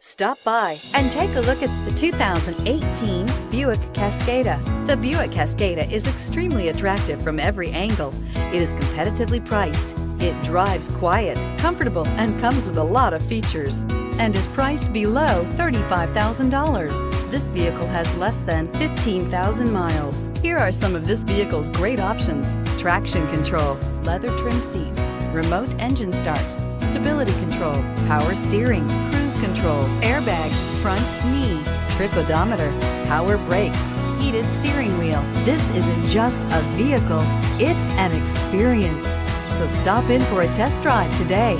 Stop by and take a look at the 2018 Buick Cascada. The Buick Cascada is extremely attractive from every angle. It is competitively priced. It drives quiet, comfortable, and comes with a lot of features, and is priced below $35,000. This vehicle has less than 15,000 miles. Here are some of this vehicle's great options: traction control, leather trim seats, remote engine start, stability control, power steering, cruise control, airbags, front knee, trip odometer, power brakes, heated steering wheel. This isn't just a vehicle, it's an experience. So stop in for a test drive today.